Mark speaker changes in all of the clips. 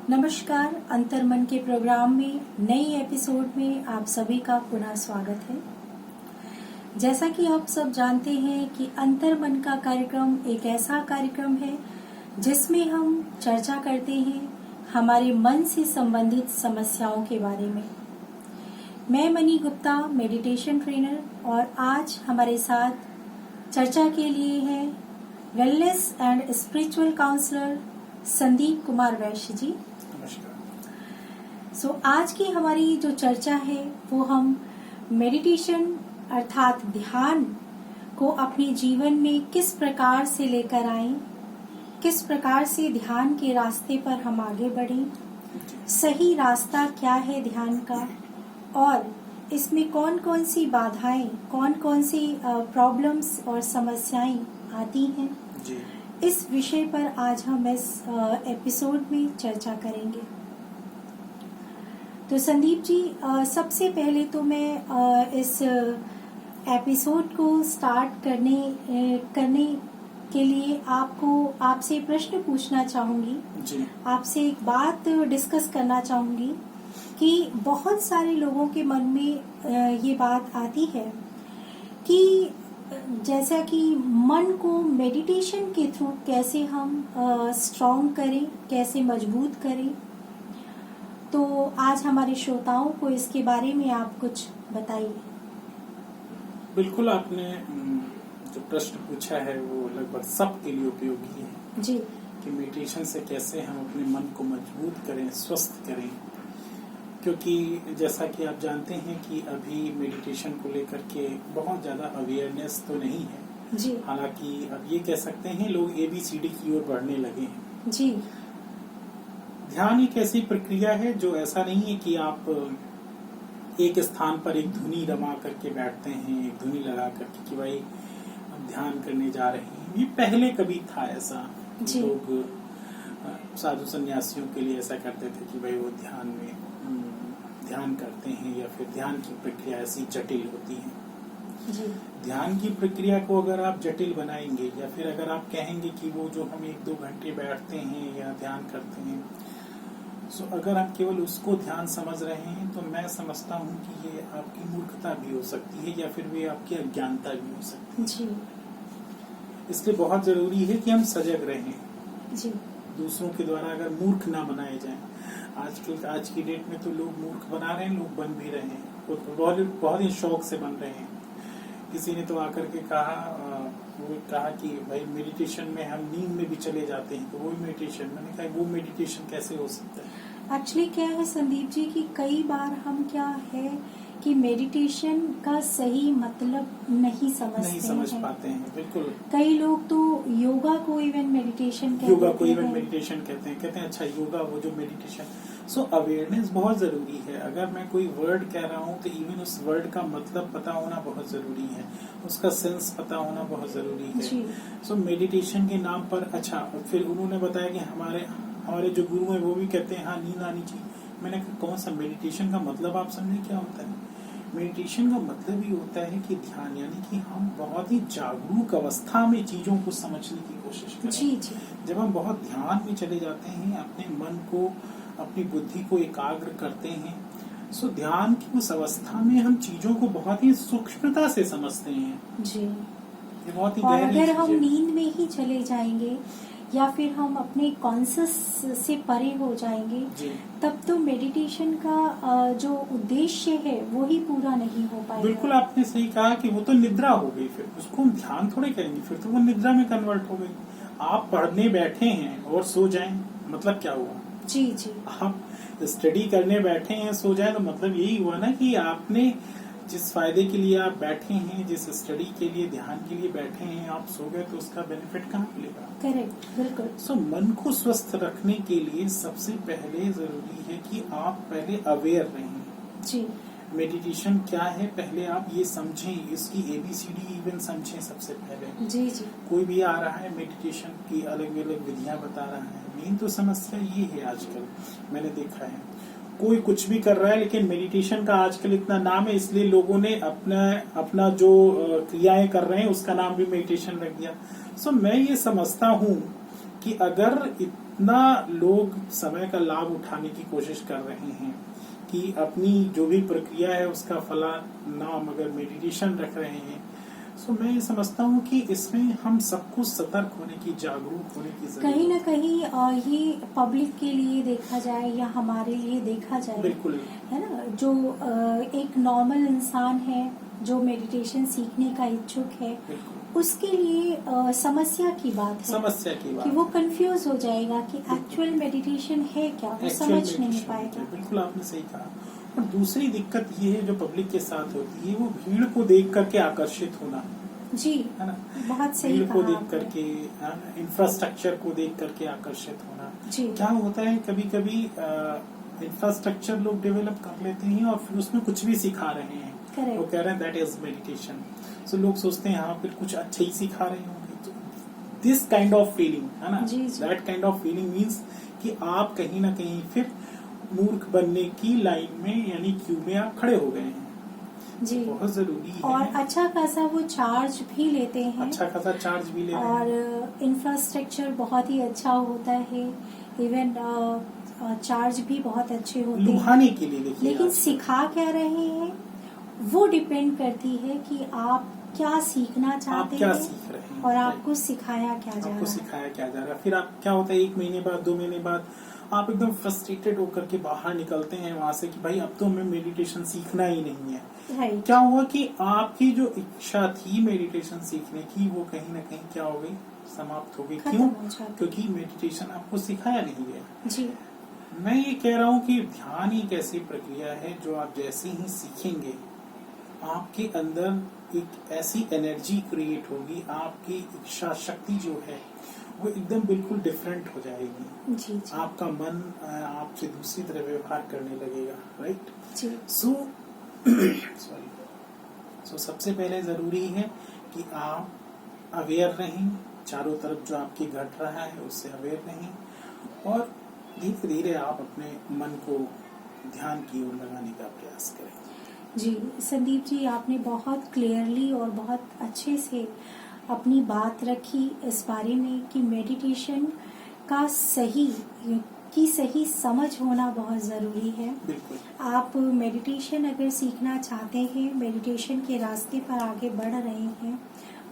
Speaker 1: नमस्कार, अंतर्मन के प्रोग्राम में नई एपिसोड में आप सभी का पुनः स्वागत है। जैसा कि आप सब जानते हैं कि अंतर्मन का कार्यक्रम एक ऐसा कार्यक्रम है जिसमें हम चर्चा करते हैं हमारे मन से संबंधित समस्याओं के बारे में। मैं मनी गुप्ता, मेडिटेशन ट्रेनर, और आज हमारे साथ चर्चा के लिए है wellness and spiritual counsellor Sandeep Kumar Vaishya ji. नमस्कार। आज की हमारी जो चर्चा है वो हम मेडिटेशन अर्थात ध्यान को अपने जीवन में किस प्रकार से लेकर आएं, किस प्रकार से ध्यान के रास्ते पर हम आगे बढ़ें, सही रास्ता क्या है ध्यान का, और इसमें कौन कौन सी बाधाएं, कौन कौन सी प्रॉब्लम्स और समस्याएं आती हैं जी। इस विषय पर आज हम इस एपिसोड में चर्चा करेंगे। तो संदीप जी, सबसे पहले तो मैं इस एपिसोड को स्टार्ट करने के लिए आपसे प्रश्न पूछना चाहूंगी जी। आपसे एक बात डिस्कस करना चाहूंगी कि बहुत सारे लोगों के मन में ये बात आती है कि जैसा कि मन को मेडिटेशन के थ्रू कैसे हम स्ट्रॉन्ग करें, कैसे मजबूत करें। तो आज हमारे श्रोताओं को इसके बारे में आप कुछ बताइए।
Speaker 2: बिल्कुल, आपने जो प्रश्न पूछा है वो लगभग सबके लिए उपयोगी है जी, कि मेडिटेशन से कैसे हम अपने मन को मजबूत करें, स्वस्थ करें। क्योंकि जैसा कि आप जानते हैं कि अभी मेडिटेशन को लेकर के बहुत ज्यादा अवेयरनेस तो नहीं है जी। हालांकि अब ये कह सकते हैं लोग ABCD की ओर बढ़ने लगे हैं जी। ध्यान एक ऐसी प्रक्रिया है जो ऐसा नहीं है कि आप एक स्थान पर एक धुनी रमा करके बैठते हैं, एक धुनी लगा करके कि भाई हम ध्यान करने जा रहे हैं। ये पहले कभी था ऐसा, लोग साधु सन्यासियों के लिए ऐसा करते थे कि भाई वो ध्यान करते हैं, या फिर ध्यान की प्रक्रिया ऐसी जटिल होती है जी। ध्यान की प्रक्रिया को अगर आप जटिल बनाएंगे, या फिर अगर आप कहेंगे कि वो जो हम 1-2 घंटे बैठते हैं या ध्यान करते हैं, सो अगर आप केवल उसको ध्यान समझ रहे हैं तो मैं समझता हूँ कि ये आपकी मूर्खता भी हो सकती है, या फिर वे आपकी अज्ञानता भी हो सकती है जी। इसलिए बहुत जरूरी है कि हम सजग रहें जी। दूसरों के द्वारा अगर मूर्ख ना बनाए जाएं। आज की डेट में तो लोग मूर्ख बना रहे हैं, लोग बन भी रहे हैं, बहुत ही शौक से बन रहे हैं। किसी ने तो आकर के कहा कि भाई मेडिटेशन में हम नींद में भी चले जाते हैं, तो वो मेडिटेशन। मैंने कहा वो मेडिटेशन कैसे हो सकता है।
Speaker 1: एक्चुअली क्या है संदीप जी कि कई बार हम क्या है कि मेडिटेशन का सही मतलब नहीं समझ
Speaker 2: पाते हैं। बिल्कुल,
Speaker 1: कई लोग तो योगा को इवन मेडिटेशन
Speaker 2: कहते हैं अच्छा योगा, वो जो मेडिटेशन। सो अवेयरनेस बहुत जरूरी है। अगर मैं कोई वर्ड कह रहा हूँ तो इवन उस वर्ड का मतलब पता होना बहुत जरूरी है, उसका सेंस पता होना बहुत जरूरी है। सो मेडिटेशन के नाम पर अच्छा, फिर उन्होंने बताया कि हमारे जो गुरु हैं वो भी कहते हैं हाँ नींद आनी चाहिए। मैंने कहा कौन सा मेडिटेशन का मतलब आप समझे क्या होता है। मेडिटेशन का मतलब ये होता है कि ध्यान, यानी कि हम बहुत ही जागरूक अवस्था में चीजों को समझने की कोशिश करें जी। जब हम बहुत ध्यान में चले जाते हैं, अपने मन को, अपनी बुद्धि को एकाग्र करते हैं, सो ध्यान की उस अवस्था में हम चीजों को बहुत ही सूक्ष्मता से समझते हैं जी। ये बहुत ही गहरी चीज है।
Speaker 1: अगर हम नींद में ही चले जाएंगे या फिर हम अपने कॉन्शियस से परे हो जाएंगे तब तो मेडिटेशन का जो उद्देश्य है वो ही पूरा नहीं हो पाएगा।
Speaker 2: बिल्कुल, आपने सही कहा कि वो तो निद्रा हो गई, फिर उसको हम ध्यान थोड़े करेंगे, फिर तो वो निद्रा में कन्वर्ट हो गई। आप पढ़ने बैठे हैं और सो जाएं, मतलब क्या हुआ
Speaker 1: जी।
Speaker 2: आप स्टडी करने बैठे हैं, सो जाए, तो मतलब यही हुआ ना कि आपने जिस फायदे के लिए आप बैठे हैं, जिस स्टडी के लिए, ध्यान के लिए बैठे हैं, आप सो गए तो उसका बेनिफिट कहाँ मिलेगा।
Speaker 1: करेक्ट, बिल्कुल।
Speaker 2: सो मन को स्वस्थ रखने के लिए सबसे पहले जरूरी है कि आप पहले अवेयर रहें जी। मेडिटेशन क्या है पहले आप ये समझें, इसकी ABCD इवन समझें सबसे पहले
Speaker 1: जी।
Speaker 2: कोई भी आ रहा है मेडिटेशन की अलग अलग विधियां बता रहा है। मेन तो समस्या ये है आजकल, मैंने देखा है कोई कुछ भी कर रहा है, लेकिन मेडिटेशन का आजकल इतना नाम है, इसलिए लोगों ने अपना जो क्रियाएं कर रहे हैं उसका नाम भी मेडिटेशन रख दिया। सो मैं ये समझता हूँ कि अगर इतना लोग समय का लाभ उठाने की कोशिश कर रहे हैं कि अपनी जो भी प्रक्रिया है उसका फला नाम अगर मेडिटेशन रख रहे हैं, तो मैं ये समझता हूँ कि इसमें हम सबको सतर्क होने की, जागरूक होने की जरूरत
Speaker 1: कहीं ना कहीं ये पब्लिक के लिए देखा जाए या हमारे लिए देखा जाए,
Speaker 2: बिल्कुल
Speaker 1: है ना, जो एक नॉर्मल इंसान है जो मेडिटेशन सीखने का इच्छुक है,
Speaker 2: बिल्कुल
Speaker 1: उसके लिए समस्या की बात है,
Speaker 2: समस्या की बात
Speaker 1: कि वो कंफ्यूज हो जाएगा कि एक्चुअल मेडिटेशन है क्या, वो
Speaker 2: Actual
Speaker 1: समझ नहीं
Speaker 2: meditation
Speaker 1: पाएगा।
Speaker 2: है, बिल्कुल आपने सही कहा। और दूसरी दिक्कत ये है जो पब्लिक के साथ होती है, वो भीड़ को देख करके आकर्षित होना,
Speaker 1: जी,
Speaker 2: है ना,
Speaker 1: बहुत सही
Speaker 2: भीड़ को
Speaker 1: कहा
Speaker 2: देख
Speaker 1: आपने।
Speaker 2: करके, इंफ्रास्ट्रक्चर को देख करके आकर्षित होना।
Speaker 1: जी,
Speaker 2: क्या होता है कभी कभी इंफ्रास्ट्रक्चर लोग डेवलप कर लेते हैं और फिर उसमें कुछ भी सिखा रहे हैं,
Speaker 1: Correct.
Speaker 2: वो कह रहे हैं दैट इज मेडिटेशन, सो लोग सोचते हैं हाँ फिर कुछ अच्छे ही सिखा रहे होंगे। दिस काइंड ऑफ फीलिंग, है ना,
Speaker 1: जी, जी।
Speaker 2: That kind of feeling means कि आप कहीं ना कहीं फिर मूर्ख बनने की लाइन में यानी क्यू में आप खड़े हो गए हैं।
Speaker 1: जी,
Speaker 2: बहुत जरूरी है।
Speaker 1: और अच्छा खासा वो चार्ज भी लेते हैं,
Speaker 2: अच्छा खासा चार्ज भी ले रहे
Speaker 1: और
Speaker 2: हैं।
Speaker 1: इंफ्रास्ट्रक्चर बहुत ही अच्छा होता है, इवन चार्ज भी बहुत अच्छे होते हैं,
Speaker 2: लुभाने के लिए देखिए,
Speaker 1: लेकिन
Speaker 2: आजकल।
Speaker 1: सिखा क्या रहे हैं वो डिपेंड करती है कि आप क्या सीखना चाहते
Speaker 2: आप क्या
Speaker 1: हैं
Speaker 2: सीख रहे हैं
Speaker 1: और आपको सिखाया क्या जा
Speaker 2: आपको
Speaker 1: रहा है।
Speaker 2: सिखाया क्या जा रहा है। फिर आप क्या होता है 1 महीने बाद 2 महीने बाद आप एकदम फ्रस्ट्रेटेड होकर के बाहर निकलते हैं वहां से कि भाई अब तो हमें मेडिटेशन सीखना ही नहीं है।
Speaker 1: राइट,
Speaker 2: क्या हुआ कि आपकी जो इच्छा थी मेडिटेशन सीखने की वो कहीं ना कहीं क्या हो गई, समाप्त हो गई।
Speaker 1: खत्म
Speaker 2: क्यों?
Speaker 1: हो जाती।
Speaker 2: क्योंकि मेडिटेशन आपको सिखाया नहीं गया।
Speaker 1: जी,
Speaker 2: मैं ये कह रहा हूँ कि ध्यान एक ऐसी प्रक्रिया है जो आप जैसे ही सीखेंगे आपके अंदर एक ऐसी एनर्जी क्रिएट होगी, आपकी इच्छा शक्ति जो है वो एकदम बिल्कुल डिफरेंट हो जाएगी।
Speaker 1: जी, जी,
Speaker 2: आपका मन आपसे दूसरी तरह व्यवहार करने लगेगा, राइट।
Speaker 1: जी,
Speaker 2: सो सबसे पहले जरूरी है कि आप अवेयर रहें, चारों तरफ जो आपकी घट रहा है उससे अवेयर रहें और धीरे धीरे आप अपने मन को ध्यान की ओर लगाने का प्रयास करें।
Speaker 1: जी। संदीप जी, आपने बहुत क्लियरली और बहुत अच्छे से अपनी बात रखी इस बारे में कि मेडिटेशन का सही समझ होना बहुत ज़रूरी है।
Speaker 2: बिल्कुल।
Speaker 1: आप मेडिटेशन अगर सीखना चाहते हैं, मेडिटेशन के रास्ते पर आगे बढ़ रहे हैं,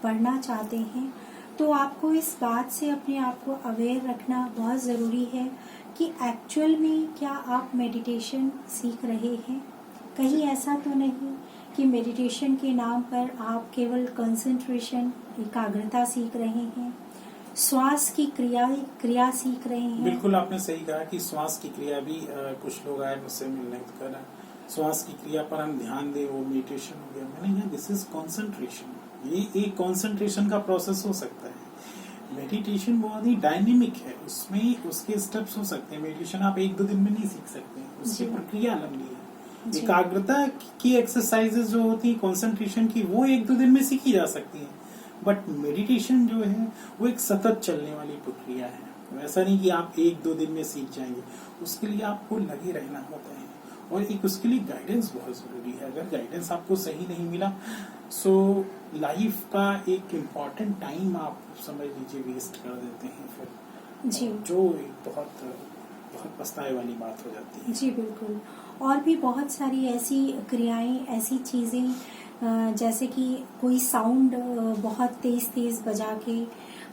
Speaker 1: बढ़ना चाहते हैं, तो आपको इस बात से अपने आप को अवेयर रखना बहुत ज़रूरी है कि एक्चुअल में क्या आप मेडिटेशन सीख रहे हैं। कहीं ऐसा तो नहीं कि मेडिटेशन के नाम पर आप केवल कंसंट्रेशन, एकाग्रता सीख रहे हैं, श्वास की क्रिया सीख रहे हैं।
Speaker 2: बिल्कुल आपने सही कहा कि श्वास की क्रिया भी कुछ लोग आए मुझसे मिलने को कह रहे हैं श्वास की क्रिया पर हम ध्यान दें वो मेडिटेशन हो गया। मैंने कहा दिस इज कंसंट्रेशन, ये एक कंसंट्रेशन का प्रोसेस हो सकता है। मेडिटेशन बहुत ही डायनेमिक है, उसमें उसके स्टेप्स हो सकते हैं। मेडिटेशन आप 1-2 दिन में नहीं सीख सकते, उसकी प्रक्रिया लंबी है। एकाग्रता की एक्सरसाइजेज जो होती है कंसंट्रेशन की वो 1-2 दिन में सीखी जा सकती है, बट मेडिटेशन जो है वो एक सतत चलने वाली प्रक्रिया है। वैसा नहीं कि आप 1-2 दिन में सीख जाएंगे, उसके लिए आपको लगे रहना होता है और एक उसके लिए गाइडेंस बहुत जरूरी है। अगर गाइडेंस आपको सही नहीं मिला सो लाइफ का एक इम्पॉर्टेंट टाइम आप समझ लीजिए वेस्ट कर देते हैं फिर
Speaker 1: जी,
Speaker 2: जो एक बहुत पछताए वाली बात हो जाती है।
Speaker 1: जी बिल्कुल। और भी बहुत सारी ऐसी क्रियाएं, ऐसी चीज़ें जैसे कि कोई साउंड बहुत तेज बजा के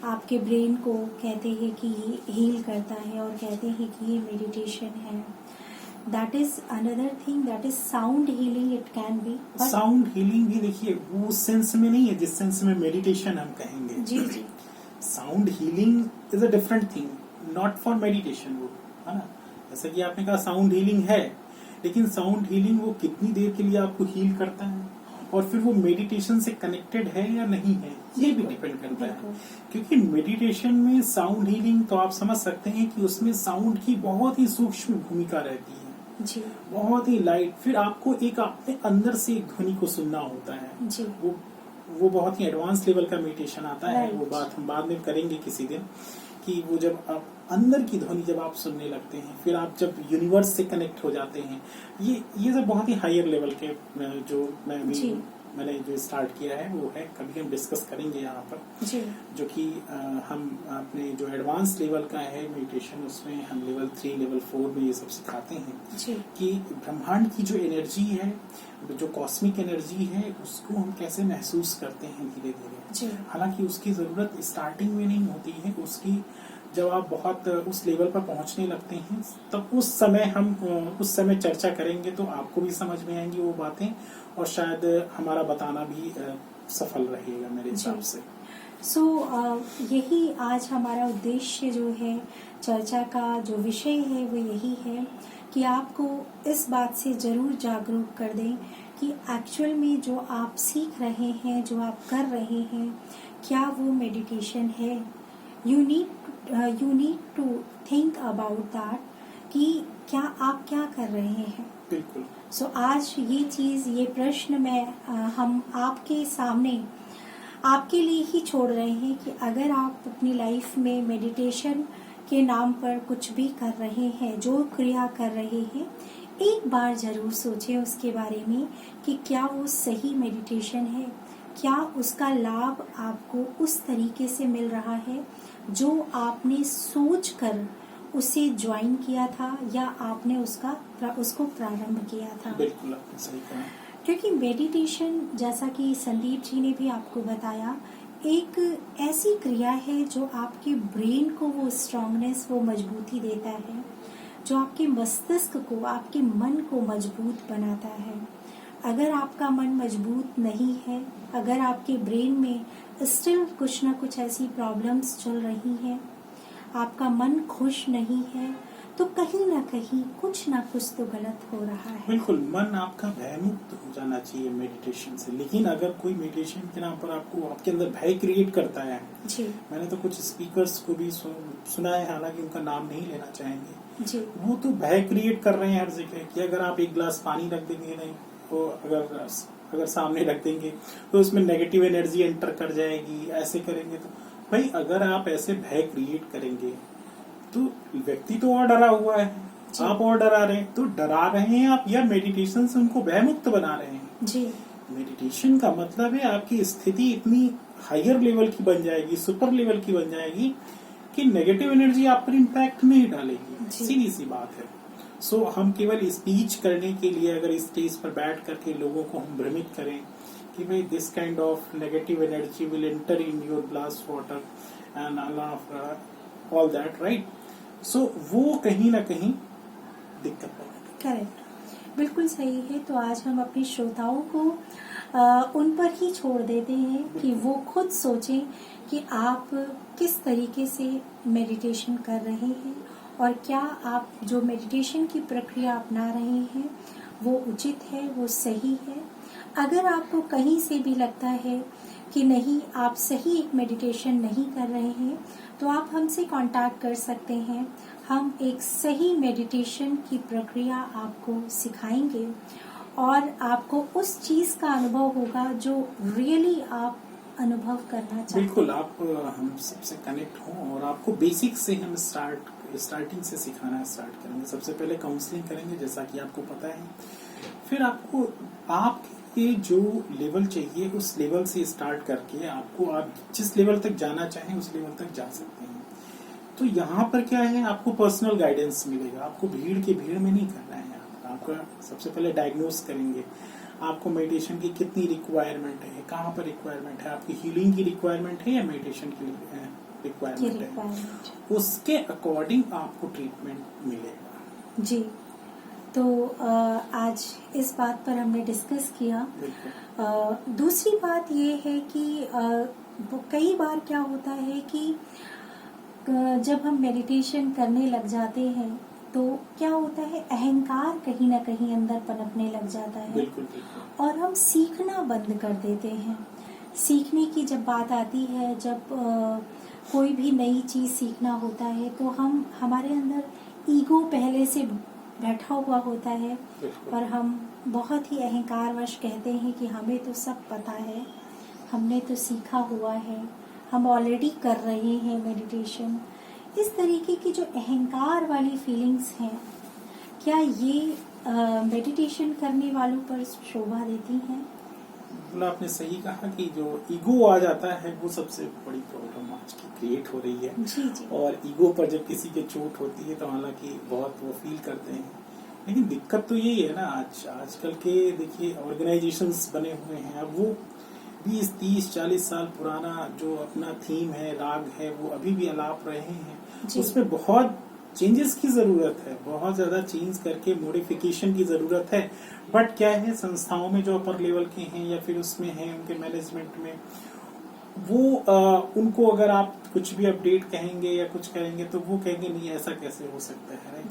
Speaker 1: आपके ब्रेन को कहते हैं कि हील करता है और कहते हैं कि ये मेडिटेशन है। That is another thing, that is sound healing, it can be.
Speaker 2: Sound healing भी देखिए वो सेंस में नहीं है जिस सेंस में मेडिटेशन हम कहेंगे।
Speaker 1: जी, जी,
Speaker 2: sound healing is a different thing, not for meditation, वो है ना। जैसे कि आपने कहा साउंड हीलिंग है, लेकिन साउंड हीलिंग वो कितनी देर के लिए आपको हील करता है और फिर वो मेडिटेशन से कनेक्टेड है या नहीं है ये भी डिपेंड करता है। क्योंकि मेडिटेशन में साउंड हीलिंग तो आप समझ सकते हैं कि उसमें साउंड की बहुत ही सूक्ष्म भूमिका रहती है
Speaker 1: जी,
Speaker 2: बहुत ही लाइट। फिर आपको एक अपने अंदर से एक ध्वनि को सुनना होता है
Speaker 1: जी,
Speaker 2: वो बहुत ही एडवांस लेवल का मेडिटेशन आता है।
Speaker 1: Right.
Speaker 2: वो बात हम बाद में करेंगे किसी दिन कि वो जब आप अंदर की ध्वनि जब आप सुनने लगते हैं, फिर आप जब यूनिवर्स से कनेक्ट हो जाते हैं, ये सब बहुत ही हायर लेवल के जो मैं भी मैंने जो स्टार्ट किया है वो है, कभी हम डिस्कस करेंगे यहाँ पर
Speaker 1: जी।
Speaker 2: जो कि हम अपने जो एडवांस लेवल का है मेडिटेशन, उसमें हम लेवल 3 लेवल 4 में ये सब सिखाते हैं
Speaker 1: जी।
Speaker 2: कि ब्रह्मांड की जो एनर्जी है, जो कॉस्मिक एनर्जी है, उसको हम कैसे महसूस करते हैं धीरे धीरे। हालांकि उसकी जरूरत स्टार्टिंग में नहीं होती है, उसकी जब आप बहुत उस लेवल पर पहुंचने लगते हैं तब उस समय चर्चा करेंगे तो आपको भी समझ में आएंगी वो बातें, और शायद हमारा बताना भी सफल रहेगा मेरे हिसाब से।
Speaker 1: यही आज हमारा उद्देश्य जो है, चर्चा का जो विषय है वो यही है कि आपको इस बात से जरूर जागरूक कर दें कि एक्चुअल में जो आप सीख रहे हैं, जो आप कर रहे हैं, क्या वो मेडिटेशन है। You need to think about that कि क्या आप क्या कर रहे हैं।
Speaker 2: बिल्कुल।
Speaker 1: आज ये प्रश्न हम आपके सामने आपके लिए ही छोड़ रहे हैं कि अगर आप अपनी लाइफ में मेडिटेशन के नाम पर कुछ भी कर रहे हैं, जो क्रिया कर रहे हैं, एक बार जरूर सोचें उसके बारे में कि क्या वो सही मेडिटेशन है, क्या उसका लाभ आपको उस तरीके से मिल रहा है जो आपने सोच कर उसे ज्वाइन किया था या आपने उसको प्रारंभ किया था।
Speaker 2: बिल्कुल, आपने सही कहा।
Speaker 1: क्योंकि मेडिटेशन, जैसा कि संदीप जी ने भी आपको बताया, एक ऐसी क्रिया है जो आपके ब्रेन को वो स्ट्रांगनेस, वो मजबूती देता है, जो आपके मस्तिष्क को, आपके मन को मजबूत बनाता है। अगर आपका मन मजबूत नहीं है, अगर आपके ब्रेन में स्टिल कुछ ना कुछ ऐसी प्रॉब्लम्स चल रही हैं, आपका मन खुश नहीं है, तो कहीं ना कहीं कुछ ना कुछ तो गलत हो रहा है।
Speaker 2: बिल्कुल, मन आपका भयमुक्त हो जाना चाहिए मेडिटेशन से। लेकिन अगर कोई मेडिटेशन के नाम पर आपके अंदर भय क्रिएट करता है
Speaker 1: जी।
Speaker 2: मैंने तो कुछ स्पीकर्स को भी सुना है, हालांकि उनका नाम नहीं लेना चाहेंगे
Speaker 1: जी।
Speaker 2: वो तो भय क्रिएट कर रहे हैं हर जगह कि अगर आप एक गिलास पानी रख देंगे, नहीं तो अगर सामने रख देंगे तो उसमें नेगेटिव एनर्जी एंटर कर जाएगी, ऐसे करेंगे तो भाई अगर आप ऐसे भय क्रिएट करेंगे तो व्यक्ति तो और डरा हुआ है, आप और डरा रहे हैं, तो डरा रहे हैं आप या मेडिटेशन से उनको भयमुक्त बना रहे हैं।
Speaker 1: जी।
Speaker 2: मेडिटेशन का मतलब है आपकी स्थिति इतनी हायर लेवल की बन जाएगी, सुपर लेवल की बन जाएगी कि नेगेटिव एनर्जी आप पर इम्पैक्ट नहीं डालेगी। सीधी सी बात है। हम केवल स्पीच करने के लिए अगर इस स्टेज पर बैठ करके लोगों को हम भ्रमित करें कि भाई this kind of negative energy will enter in your glass water and all that, right? वो कहीं ना कहीं दिक्कत पड़ेगी।
Speaker 1: करेक्ट, बिल्कुल सही है। तो आज हम अपने श्रोताओं को उन पर ही छोड़ देते हैं कि वो खुद सोचें कि आप किस तरीके से मेडिटेशन कर रहे हैं और क्या आप जो मेडिटेशन की प्रक्रिया अपना रहे हैं वो उचित है, वो सही है। अगर आपको कहीं से भी लगता है कि नहीं, आप सही एक मेडिटेशन नहीं कर रहे हैं, तो आप हमसे कांटेक्ट कर सकते हैं। हम एक सही मेडिटेशन की प्रक्रिया आपको सिखाएंगे और आपको उस चीज का अनुभव होगा जो रियली आप अनुभव करना चाहते हैं।
Speaker 2: बिल्कुल, आप हम सबसे कनेक्ट हों और आपको बेसिक से हम स्टार्टिंग से सिखाना स्टार्ट करेंगे। सबसे पहले काउंसलिंग करेंगे, जैसा कि आपको पता है। फिर आपको आपके जो लेवल चाहिए उस लेवल से स्टार्ट करके आप जिस लेवल तक जाना चाहें उस लेवल तक जा सकते हैं। तो यहाँ पर क्या है, आपको पर्सनल गाइडेंस मिलेगा। आपको भीड़ में नहीं करना है। आपका सबसे पहले डायग्नोस करेंगे आपको मेडिटेशन की कितनी रिक्वायरमेंट है, कहाँ पर रिक्वायरमेंट है, आपकी हीलिंग की रिक्वायरमेंट है या मेडिटेशन की रिक्वायरमेंट है, उसके अकॉर्डिंग आपको ट्रीटमेंट मिलेगा।
Speaker 1: जी। तो आज इस बात पर हमने डिस्कस किया। दूसरी बात ये है कि कई बार क्या होता है कि जब हम मेडिटेशन करने लग जाते हैं तो क्या होता है, अहंकार कहीं ना कहीं अंदर पनपने लग जाता है।
Speaker 2: बिल्कुल, बिल्कुल।
Speaker 1: और हम सीखना बंद कर देते हैं। सीखने की जब बात आती है, जब कोई भी नई चीज सीखना होता है तो हमारे अंदर ईगो पहले से बैठा हुआ होता है और हम बहुत ही अहंकारवश कहते हैं कि हमें तो सब पता है, हमने तो सीखा हुआ है, हम ऑलरेडी कर रहे हैं मेडिटेशन। इस तरीके की जो अहंकार वाली फीलिंग्स हैं, क्या ये मेडिटेशन करने वालों पर शोभा देती हैं?
Speaker 2: मतलब आपने सही कहा कि जो ईगो आ जाता है वो सबसे बड़ी प्रॉब्लम आज की क्रिएट हो रही है।
Speaker 1: जी जी।
Speaker 2: और ईगो पर जब किसी के चोट होती है तो हालांकि बहुत वो फील करते हैं, लेकिन दिक्कत तो यही है ना, आजकल के देखिए ऑर्गेनाइजेशंस बने हुए हैं, अब वो 20, 30, 40 साल पुराना जो अपना थीम है, राग है, वो अभी भी अलाप रहे हैं। उसमें बहुत चेंजेस की जरूरत है, बहुत ज्यादा चेंज करके मॉडिफिकेशन की जरूरत है। बट क्या है, संस्थाओं में जो अपर लेवल के हैं या फिर उसमें हैं उनके मैनेजमेंट में, वो उनको अगर आप कुछ भी अपडेट कहेंगे या कुछ करेंगे तो वो कहेंगे नहीं ऐसा कैसे हो सकता है।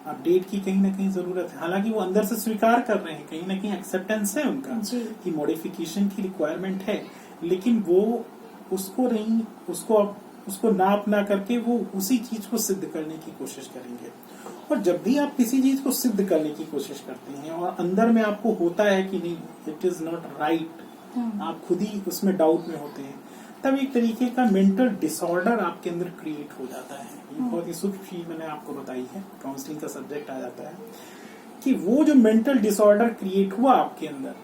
Speaker 2: अपडेट की कहीं ना कहीं जरूरत है, हालांकि वो अंदर से स्वीकार कर रहे हैं, कहीं ना कहीं एक्सेप्टेंस है उनका कि मॉडिफिकेशन की रिक्वायरमेंट है, लेकिन वो उसको ना अपना करके वो उसी चीज को सिद्ध करने की कोशिश करेंगे। और जब भी आप किसी चीज को सिद्ध करने की कोशिश करते हैं और अंदर में आपको होता है कि नहीं इट इज नॉट राइट, आप खुद ही उसमें डाउट में होते हैं, तब एक तरीके का मेंटल डिसऑर्डर आपके अंदर क्रिएट हो जाता है। ये बहुत ही सूक्ष्म चीज मैंने आपको बताई है, काउंसलिंग का सब्जेक्ट आ जाता है कि वो जो मेंटल डिसऑर्डर क्रिएट हुआ आपके अंदर,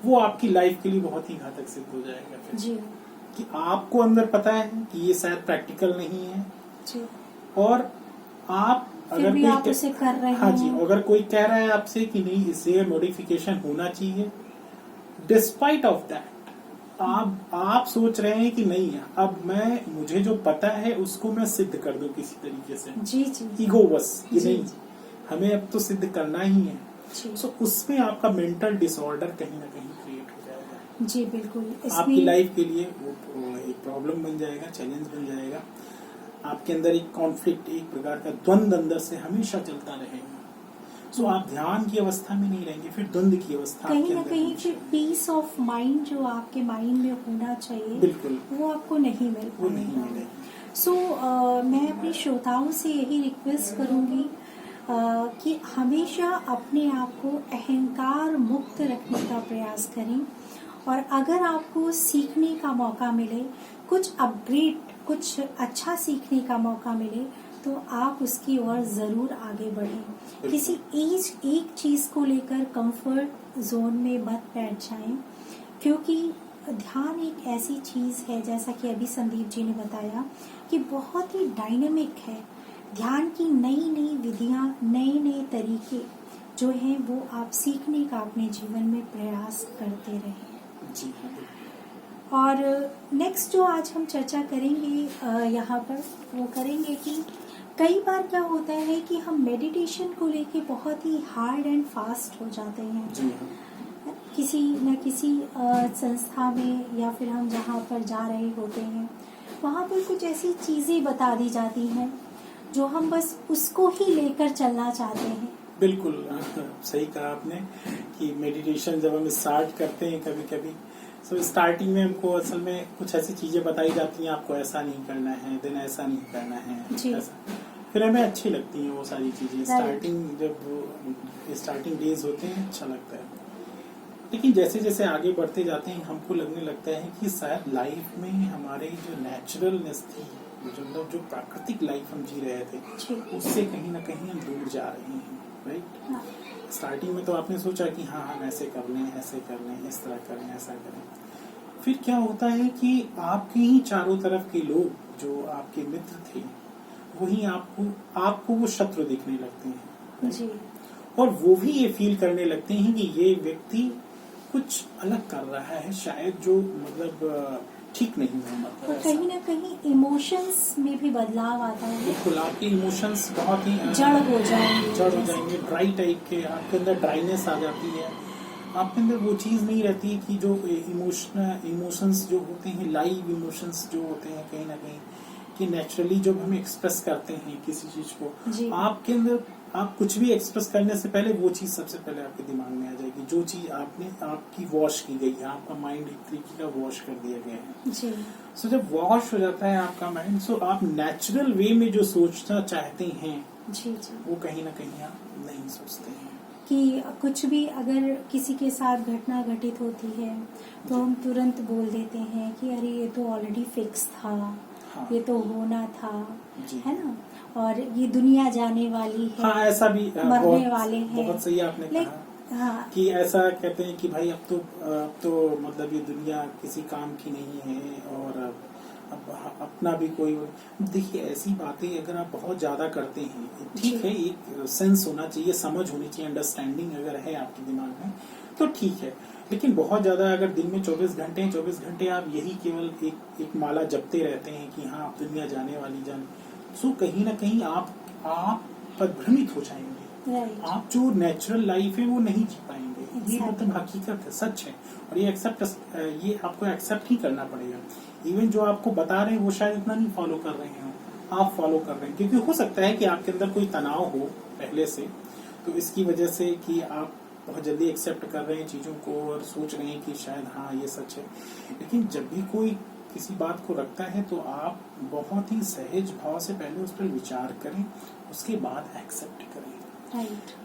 Speaker 2: वो आपकी लाइफ के लिए बहुत ही घातक सिद्ध हो जाएगा फिर। कि आपको अंदर पता है कि ये शायद प्रैक्टिकल नहीं है जी। और आप अगर
Speaker 1: भी आप उसे कर रहे हैं।
Speaker 2: हाँ जी, अगर कोई कह रहा है आपसे कि नहीं इससे मॉडिफिकेशन होना चाहिए, डिस्पाइट ऑफ दैट आप सोच रहे हैं कि नहीं अब मुझे जो पता है उसको मैं सिद्ध कर दूं किसी तरीके से।
Speaker 1: जी जी।
Speaker 2: ईगो बस कि नहीं हमें अब तो सिद्ध करना ही है। सो उसमें आपका मेंटल डिसऑर्डर कहीं ना कहीं क्रिएट हो जाएगा।
Speaker 1: जी बिल्कुल।
Speaker 2: आपकी लाइफ के लिए वो एक प्रॉब्लम बन जाएगा, चैलेंज बन जाएगा। आपके अंदर एक कॉन्फ्लिक्ट, एक प्रकार का द्वंद अंदर से हमेशा चलता रहेगा। सो आप ध्यान की अवस्था में नहीं रहेंगे, फिर द्वंद की अवस्था
Speaker 1: कहीं ना कहीं फिर पीस ऑफ माइंड जो आपके माइंड में होना चाहिए,
Speaker 2: बिल्कुल
Speaker 1: वो आपको नहीं मिल पाएगा। सो मैं अपने श्रोताओं से यही रिक्वेस्ट करूंगी कि हमेशा अपने आप को अहंकार मुक्त रखने का प्रयास करें, और अगर आपको सीखने का मौका मिले, कुछ अपग्रेड, कुछ अच्छा सीखने का मौका मिले, तो आप उसकी ओर जरूर आगे बढ़ें। किसी एक चीज को लेकर कंफर्ट जोन में मत बैठ जाएं, क्योंकि ध्यान एक ऐसी चीज है, जैसा कि अभी संदीप जी ने बताया, कि बहुत ही डायनेमिक है। ध्यान की नई नई विधियां, नए नए तरीके जो हैं वो आप सीखने का अपने जीवन में प्रयास करते रहें।
Speaker 2: जी।
Speaker 1: और नेक्स्ट जो आज हम चर्चा करेंगे यहाँ पर, वो करेंगे कि कई बार क्या होता है कि हम मेडिटेशन को लेके बहुत ही हार्ड एंड फास्ट हो जाते हैं।
Speaker 2: जी।
Speaker 1: किसी न किसी संस्था में या फिर हम जहाँ पर जा रहे होते हैं, वहाँ पर कुछ ऐसी चीजें बता दी जाती हैं जो हम बस उसको ही लेकर चलना चाहते हैं।
Speaker 2: बिल्कुल सही कहा आपने कि मेडिटेशन जब हम स्टार्ट करते हैं कभी कभी, तो स्टार्टिंग में हमको असल में कुछ ऐसी चीजें बताई जाती हैं, आपको ऐसा नहीं करना है, दिन ऐसा नहीं करना है, ऐसा। फिर हमें अच्छी लगती हैं वो सारी चीजें, स्टार्टिंग डेज होते हैं, अच्छा लगता है। लेकिन जैसे जैसे आगे बढ़ते जाते हैं हमको लगने लगता है कि शायद लाइफ में हमारे जो नेचुरलनेस थी, जो प्राकृतिक लाइफ हम जी रहे थे, उससे कहीं ना कहीं हम दूर जा रहे हैं। राइट। स्टार्टिंग में तो आपने सोचा कि हाँ हम ऐसे कर लें, ऐसे कर लें, इस तरह करें, ऐसा करें। फिर क्या होता है कि आपके ही चारों तरफ के लोग जो आपके मित्र थे, वही आपको वो शत्रु दिखने लगते हैं जी। और वो भी ये फील करने लगते हैं कि ये व्यक्ति कुछ अलग कर रहा है, शायद जो मतलब ठीक नहीं है। मतलब
Speaker 1: कहीं ना कहीं इमोशंस में भी बदलाव आता है।
Speaker 2: बिल्कुल, आपके इमोशंस बहुत ही
Speaker 1: जड़ हो जाएंगे,
Speaker 2: ड्राई टाइप के, आपके अंदर ड्राइनेस आ जाती है, आपके अंदर वो चीज नहीं रहती है कि जो इमोशंस जो होते हैं, लाइव इमोशंस जो होते हैं, कहीं ना कहीं कि नेचुरली जब हम एक्सप्रेस करते हैं किसी चीज को, आपके अंदर आप कुछ भी एक्सप्रेस करने से पहले वो चीज सबसे पहले आपके दिमाग में आ जाएगी, जो चीज आपकी वॉश की गई है, आपका माइंड एक तरीके का वॉश कर दिया गया है जी। सो जब वॉश हो जाता है आपका माइंड, सो आप नेचुरल वे में जो सोचना चाहते हैं जी जी, वो कहीं ना कहीं आप नहीं सोचते हैं।
Speaker 1: कि कुछ भी अगर किसी के साथ घटना घटित होती है तो हम तुरंत बोल देते हैं कि अरे ये तो ऑलरेडी फिक्स था, हाँ, ये तो होना था, है ना, और ये दुनिया जाने वाली है,
Speaker 2: हाँ, ऐसा भी
Speaker 1: मरने वाले हैं।
Speaker 2: बहुत सही आपने कहा।
Speaker 1: हाँ।
Speaker 2: कि ऐसा कहते हैं कि भाई अब तो मतलब ये दुनिया किसी काम की नहीं है और अब अपना भी कोई। देखिए ऐसी बातें अगर आप बहुत ज्यादा करते हैं, ठीक है, एक सेंस होना चाहिए, समझ होनी चाहिए, अंडरस्टैंडिंग अगर है आपके दिमाग में तो ठीक है। लेकिन बहुत ज्यादा अगर दिन में 24 घंटे आप यही केवल एक माला जपते रहते हैं कि हाँ दुनिया जाने वाली सो कहीं ना कहीं आप भ्रमित हो जाएंगे। आप जो नेचुरल लाइफ है वो नहीं जी पाएंगे। ये मतलब हकीकत है, सच है, और ये आपको एक्सेप्ट ही करना पड़ेगा। इवन जो आपको बता रहे हैं वो शायद इतना नहीं फॉलो कर रहे हैं, आप फॉलो कर रहे हैं, क्योंकि हो सकता है कि आपके अंदर कोई तनाव हो पहले से, तो इसकी वजह से कि आप बहुत जल्दी एक्सेप्ट कर रहे हैं चीजों को और सोच रहे हैं कि शायद हाँ ये सच है। लेकिन जब भी कोई किसी बात को रखता है तो आप बहुत ही सहज भाव से पहले उस पर विचार करें, उसके बाद एक्सेप्ट करें।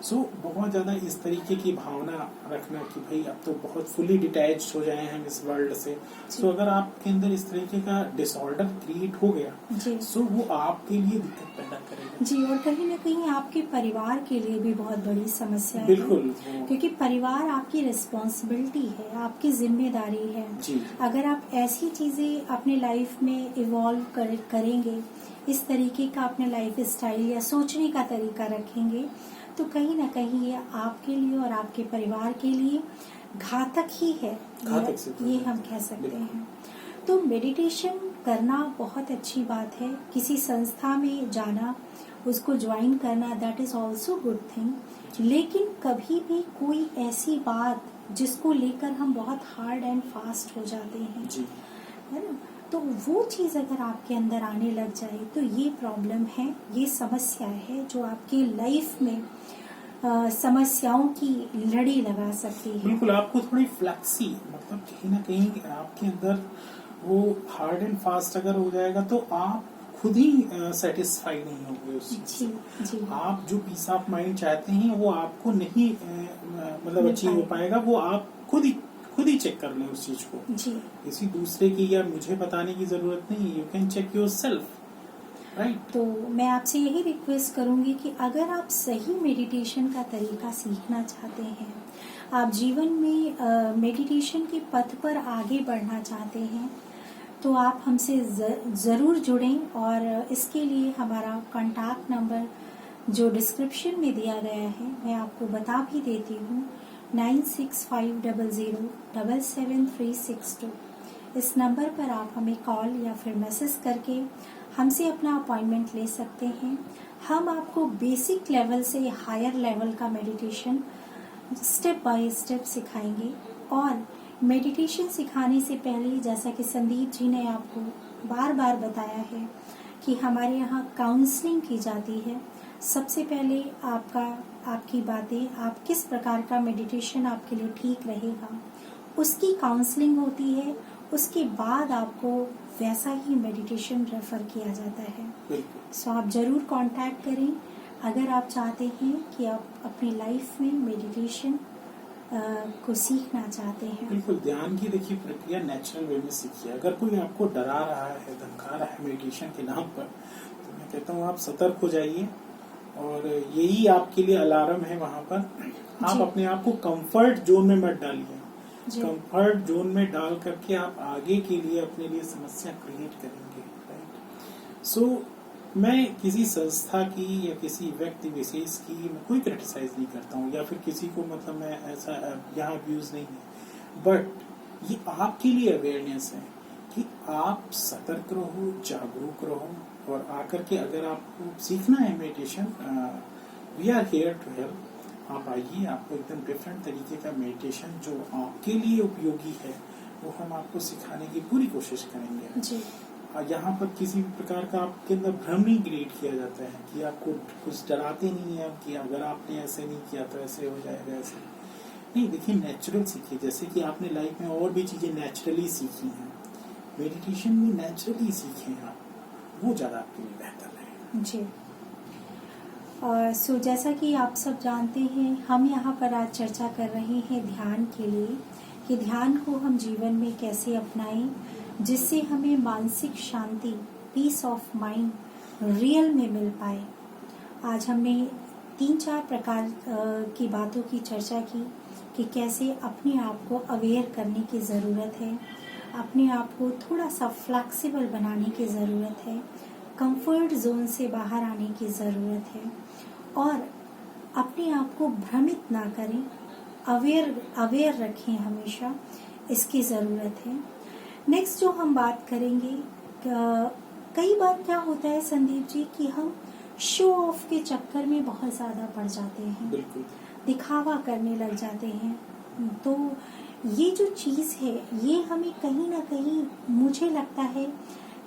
Speaker 2: सो बहुत ज्यादा इस तरीके की भावना रखना कि भाई अब तो बहुत फुली डिटैच हो जाए हम इस वर्ल्ड से। सो अगर आपके अंदर इस तरीके का डिसऑर्डर क्रिएट हो गया सो वो आपके लिए दिक्कत पैदा करेगा
Speaker 1: जी, और कहीं ना कहीं आपके परिवार के लिए भी बहुत बड़ी समस्या है।
Speaker 2: बिल्कुल,
Speaker 1: क्योंकि परिवार आपकी रिस्पॉन्सिबिलिटी है, आपकी जिम्मेदारी है
Speaker 2: जी।
Speaker 1: अगर आप ऐसी चीजें अपने लाइफ में इवॉल्व करेंगे, इस तरीके का अपने लाइफ स्टाइल या सोचने का तरीका रखेंगे, तो कहीं ना कहीं ये आपके लिए और आपके परिवार के लिए घातक ही है, ये हम कह सकते हैं। तो मेडिटेशन करना बहुत अच्छी बात है, किसी संस्था में जाना, उसको ज्वाइन करना, that is also good thing. लेकिन कभी भी कोई ऐसी बात जिसको लेकर हम बहुत हार्ड एंड फास्ट हो जाते हैं, है ना, तो वो चीज अगर आपके अंदर आने लग जाए तो ये प्रॉब्लम है, ये समस्या है जो आपकी लाइफ में समस्याओं की लड़ी लगा सकती है।
Speaker 2: बिल्कुल, आपको थोड़ी फ्लेक्सी, मतलब कहीं ना कहीं आपके अंदर वो हार्ड एंड फास्ट अगर हो जाएगा तो आप खुद ही सेटिस्फाई नहीं होंगे उस चीज से। आप जो पीस ऑफ माइंड चाहते हैं वो आपको नहीं मतलब अचीव हो पाएगा। वो आप खुद ही चेक कर लें उस चीज को जी। किसी दूसरे की या मुझे बताने की जरूरत नहीं, you can check yourself, right.
Speaker 1: तो मैं आपसे यही रिक्वेस्ट करूंगी कि अगर आप सही मेडिटेशन का तरीका सीखना चाहते हैं, आप जीवन में मेडिटेशन के पथ पर आगे बढ़ना चाहते हैं, तो आप हमसे ज़रूर जुड़ें। और इसके लिए हमारा कॉन्टैक्ट नंबर जो डिस्क्रिप्शन में दिया गया है मैं आपको बता भी देती हूँ, 9650077362। इस नंबर पर आप हमें कॉल या फिर मैसेज करके हमसे अपना अपॉइंटमेंट ले सकते हैं। हम आपको बेसिक लेवल से हायर लेवल का मेडिटेशन स्टेप बाय स्टेप सिखाएंगे। और मेडिटेशन सिखाने से पहले, जैसा कि संदीप जी ने आपको बार बार बताया है कि हमारे यहाँ काउंसलिंग की जाती है। सबसे पहले आपकी बातें, आप किस प्रकार का मेडिटेशन आपके लिए ठीक रहेगा, उसकी काउंसलिंग होती है। उसके बाद आपको वैसा ही मेडिटेशन रेफर किया जाता है। सो आप जरूर कांटेक्ट करें अगर आप चाहते हैं कि आप अपनी लाइफ में मेडिटेशन को सीखना चाहते हैं।
Speaker 2: बिल्कुल, ध्यान की देखिए प्रक्रिया नेचुरल वे में सीखिए। अगर कोई आपको डरा रहा है, धमका रहा है मेडिटेशन के नाम पर, तो मैं कहता हूँ आप सतर्क हो जाइए, और यही आपके लिए अलार्म है वहाँ पर। आप अपने आप को कंफर्ट जोन में मत डालिए। कंफर्ट जोन में डाल करके आप आगे के लिए अपने लिए समस्या क्रिएट करेंगे, राइट। सो मैं किसी संस्था की या किसी व्यक्ति विशेष की मैं कोई क्रिटिसाइज नहीं करता हूँ, या फिर किसी को मतलब मैं ऐसा यहाँ व्यूज नहीं है, बट ये आपके लिए अवेयरनेस है कि आप सतर्क रहो, जागरूक रहो, और आकर के अगर आपको सीखना है meditation, we are here to help. आप आइए, आपको एकदम डिफरेंट तरीके का मेडिटेशन जो आपके लिए उपयोगी है वो हम आपको सिखाने की पूरी कोशिश करेंगे जी। यहाँ पर किसी भी प्रकार का आपके अंदर भ्रम नहीं क्रिएट किया जाता है कि आपको कुछ डराते नहीं है कि अगर आपने ऐसे नहीं किया तो ऐसे हो जाएगा, ऐसे नहीं। देखिए, नेचुरल सीखिए, जैसे कि आपने लाइफ में और भी चीजें नेचुरली सीखी हैं, मेडिटेशन भी नेचुरली सीखें आप, वो ज्यादा आपके लिए बेहतर है
Speaker 1: जी। सो जैसा कि आप सब जानते हैं, हम यहाँ पर आज चर्चा कर रहे हैं ध्यान के लिए, कि ध्यान को हम जीवन में कैसे अपनाएं जिससे हमें मानसिक शांति, पीस ऑफ माइंड रियल में मिल पाए। आज हमने 3-4 प्रकार की बातों की चर्चा की कि कैसे अपने आप को अवेयर करने की ज़रूरत है, अपने आप को थोड़ा सा फ्लेक्सिबल बनाने की ज़रूरत है, कंफर्ट जोन से बाहर आने की ज़रूरत है और अपने आप को भ्रमित ना करें, अवेयर रखें हमेशा, इसकी ज़रूरत है। नेक्स्ट जो हम बात करेंगे, कई बार क्या होता है संदीप जी कि हम शो ऑफ के चक्कर में बहुत ज़्यादा पड़ जाते हैं,
Speaker 2: बिल्कुल
Speaker 1: दिखावा करने लग जाते हैं। तो ये जो चीज़ है ये हमें कहीं ना कहीं, मुझे लगता है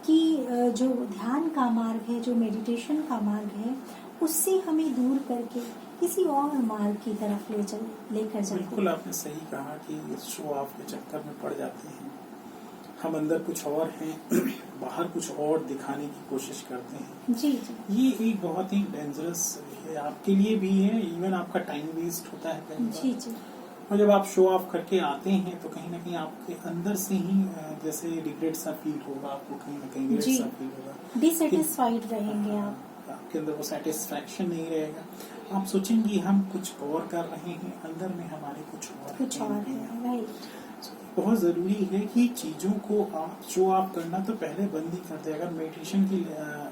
Speaker 1: कि जो ध्यान का मार्ग है, जो मेडिटेशन का मार्ग है, उससे हमें दूर करके किसी और मार्ग की तरफ लेकर जाते हैं।
Speaker 2: बिल्कुल आपने सही कहा कि शो ऑफ के चक्कर में पड़ जाते हैं। हम अंदर कुछ और हैं, बाहर कुछ और दिखाने की कोशिश करते हैं।
Speaker 1: जी जी।
Speaker 2: ये एक बहुत ही डेंजरस है, आपके लिए भी है, इवन आपका टाइम वेस्ट होता है कई बार।
Speaker 1: जी जी।
Speaker 2: और जब आप शो ऑफ करके आते हैं तो कहीं ना कहीं आपके अंदर से ही जैसे रिग्रेट सा फील होगा, आपको कहीं ना कहीं रिग्रेट सा फील होगा,
Speaker 1: डिसैटिस्फाइड रहेंगे आप,
Speaker 2: आपके अंदर वो सेटिस्फैक्शन नहीं रहेगा। आप सोचेंगे हम कुछ और कर रहे हैं, अंदर में हमारे कुछ और
Speaker 1: है। राइट।
Speaker 2: बहुत जरूरी है कि चीजों को आप शो ऑफ करना तो पहले बंद ही कर दे। अगर मेडिटेशन की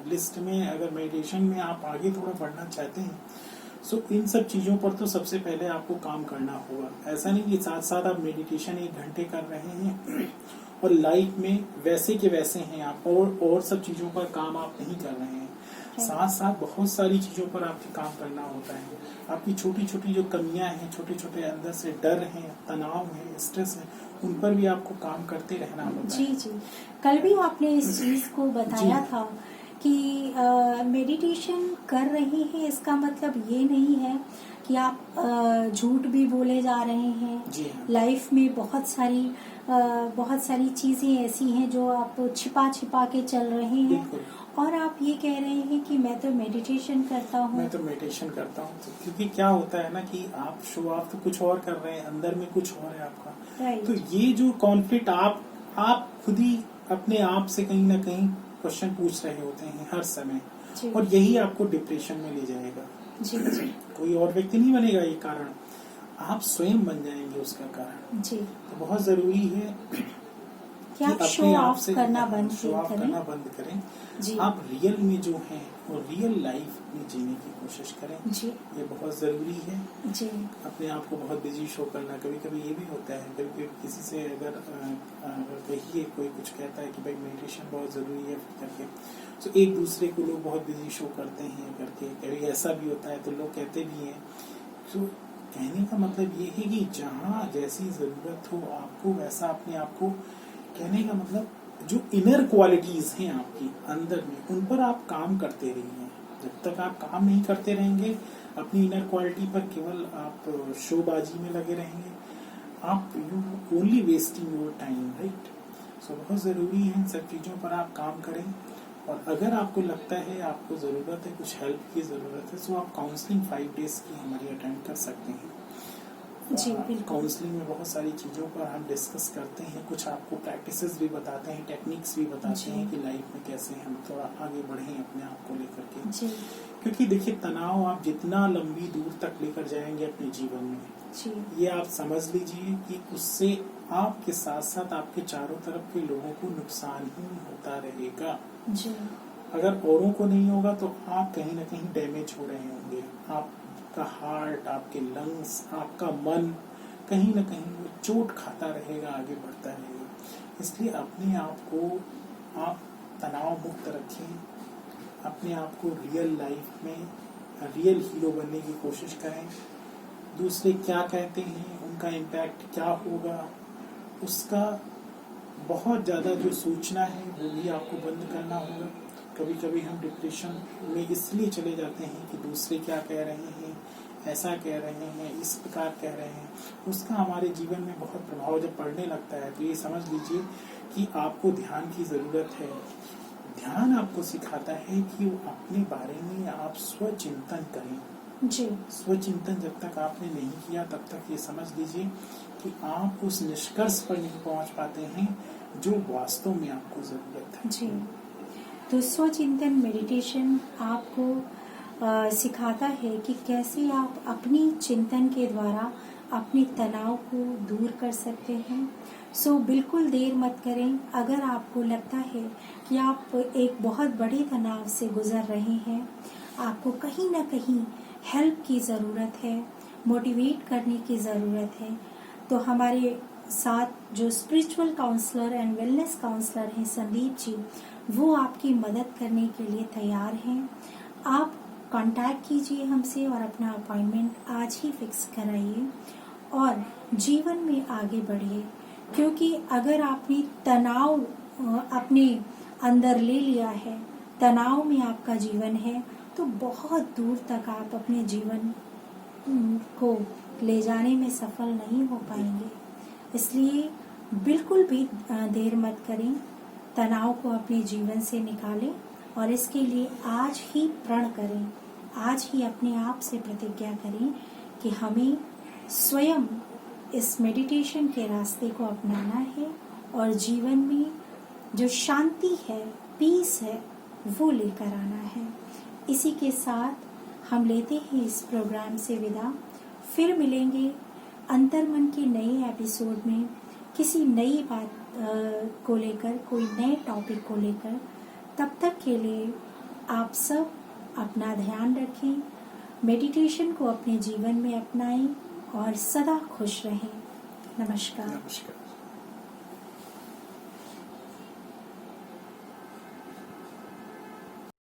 Speaker 2: लिस्ट में, अगर मेडिटेशन में आप आगे थोड़ा बढ़ना चाहते हैं तो इन सब चीजों पर तो सबसे पहले आपको काम करना होगा। ऐसा नहीं कि साथ साथ आप मेडिटेशन 1 घंटे कर रहे हैं और लाइफ में वैसे के वैसे हैं आप, और सब चीजों पर काम आप नहीं कर रहे हैं। साथ साथ बहुत सारी चीजों पर आपको काम करना होता है। आपकी छोटी छोटी जो कमियां हैं, छोटे छोटे अंदर से डर हैं, तनाव है, स्ट्रेस है, उन पर भी आपको काम करते रहना होता है।
Speaker 1: जी जी। कल भी आपने इस चीज को बताया था कि मेडिटेशन कर रहे हैं, इसका मतलब ये नहीं है कि आप झूठ भी बोले जा रहे हैं। लाइफ में बहुत सारी चीजें ऐसी हैं जो आप छिपा के चल रहे हैं और आप ये कह रहे हैं कि मैं तो मेडिटेशन करता हूँ।
Speaker 2: क्योंकि क्या होता है ना कि आप शो ऑफ तो कुछ और कर रहे हैं, अंदर में कुछ और है आपका। तो ये जो कॉन्फ्लिक्ट आप खुद ही अपने आप से कहीं ना कहीं क्वेश्चन पूछ रहे होते हैं हर समय, और यही आपको डिप्रेशन में ले जाएगा।
Speaker 1: जी जी।
Speaker 2: कोई और व्यक्ति नहीं बनेगा ये कारण, आप स्वयं बन जाएंगे उसका कारण।
Speaker 1: जी।
Speaker 2: तो बहुत जरूरी है
Speaker 1: कि आप शो ऑफ करना बंद
Speaker 2: करें। आप रियल में जो हैं वो रियल लाइफ में जीने की कोशिश करें।
Speaker 1: जी।
Speaker 2: ये बहुत जरूरी है।
Speaker 1: जी। अपने
Speaker 2: आप को बहुत बिजी शो करना, कभी कभी ये भी होता है, कभी किसी से अगर कहिए, कोई कुछ कहता है कि भाई मेडिटेशन बहुत जरूरी है करके, तो एक दूसरे को लोग बहुत बिजी शो करते हैं करके। कभी ऐसा भी होता है तो लोग कहते भी हैं। तो कहने का मतलब ये है कि जहाँ जैसी जरूरत हो आपको वैसा अपने आप को, कहने का मतलब जो इनर क्वालिटीज हैं आपकी अंदर में, उन पर आप काम करते रहिए। जब तक आप काम नहीं करते रहेंगे अपनी इनर क्वालिटी पर, केवल आप शोबाजी में लगे रहेंगे, आप you only wasting your time, right. So बहुत जरूरी है इन सब चीजों पर आप काम करें। और अगर आपको लगता है आपको जरूरत है, कुछ हेल्प की जरूरत है, तो आप काउंसलिंग 5 डेज की हमारी अटेंड कर सकते हैं।
Speaker 1: जी बिल्कुल।
Speaker 2: काउंसलिंग में बहुत सारी चीज़ों पर हम डिस्कस करते हैं, कुछ आपको प्रैक्टिसेस भी बताते हैं, टेक्निक्स भी बताते हैं कि लाइफ में कैसे हम थोड़ा आगे बढ़ें अपने आप को लेकर के।
Speaker 1: जी।
Speaker 2: क्योंकि देखिए, तनाव आप जितना लंबी दूर तक लेकर जाएंगे अपने जीवन में,
Speaker 1: जी,
Speaker 2: ये आप समझ लीजिए कि उससे आपके साथ साथ आपके चारों तरफ के लोगों को नुकसान ही होता रहेगा।
Speaker 1: जी।
Speaker 2: अगर औरों को नहीं होगा तो आप कहीं ना कहीं डैमेज हो रहे होंगे। आपका हार्ट, आपके लंग्स, आपका मन कहीं ना कहीं वो चोट खाता रहेगा, आगे बढ़ता रहेगा। इसलिए अपने आप को आप तनाव मुक्त रखें, अपने आप को रियल लाइफ में रियल हीरो बनने की कोशिश करें। दूसरे क्या कहते हैं, उनका इम्पैक्ट क्या होगा, उसका बहुत ज़्यादा जो सोचना है वो भी आपको बंद करना होगा। कभी कभी हम डिप्रेशन में इसलिए चले जाते हैं कि दूसरे क्या कह रहे हैं, ऐसा कह रहे हैं, इस प्रकार कह रहे हैं, उसका हमारे जीवन में बहुत प्रभाव जब पड़ने लगता है तो ये समझ लीजिए कि आपको ध्यान की ज़रूरत है। ध्यान आपको सिखाता है कि वो अपने बारे में आप स्वचिंतन करें।
Speaker 1: जी।
Speaker 2: स्वचिंतन जब तक आपने नहीं किया तब तक ये समझ लीजिए कि आप उस निष्कर्ष पर नहीं पहुंच पाते हैं जो वास्तव में आपको जरूरत है।
Speaker 1: जी। तो स्वचिंतन मेडिटेशन आपको सिखाता है कि कैसे आप अपनी चिंतन के द्वारा अपने तनाव को दूर कर सकते हैं। सो बिल्कुल देर मत करें। अगर आपको लगता है कि आप एक बहुत बड़े तनाव से गुजर रहे हैं, आपको कहीं ना कहीं हेल्प की ज़रूरत है, मोटिवेट करने की ज़रूरत है, तो हमारे साथ जो spiritual counsellor and wellness counsellor हैं संदीप जी, वो आपकी मदद करने के लिए तैयार हैं। आप कांटेक्ट कीजिए हमसे और अपना अपॉइंटमेंट आज ही फिक्स कराइए और जीवन में आगे बढ़िए। क्योंकि अगर आपने तनाव अपने अंदर ले लिया है, तनाव में आपका जीवन है, तो बहुत दूर तक आप अपने जीवन को ले जाने में सफल नहीं हो पाएंगे। इसलिए बिल्कुल भी देर मत करें, तनाव को अपने जीवन से निकालें और इसके लिए आज ही प्रण करें, आज ही अपने आप से प्रतिज्ञा करें कि हमें स्वयं इस मेडिटेशन के रास्ते को अपनाना है और जीवन में जो शांति है, पीस है, वो लेकर आना है। इसी के साथ हम लेते हैं इस प्रोग्राम से विदा। फिर मिलेंगे अंतर्मन के नए एपिसोड में किसी नई बात को लेकर, कोई नए टॉपिक को लेकर। तब तक के लिए आप सब अपना ध्यान रखें, मेडिटेशन को अपने जीवन में अपनाएं और सदा खुश रहें। नमस्कार।
Speaker 2: नमस्कार।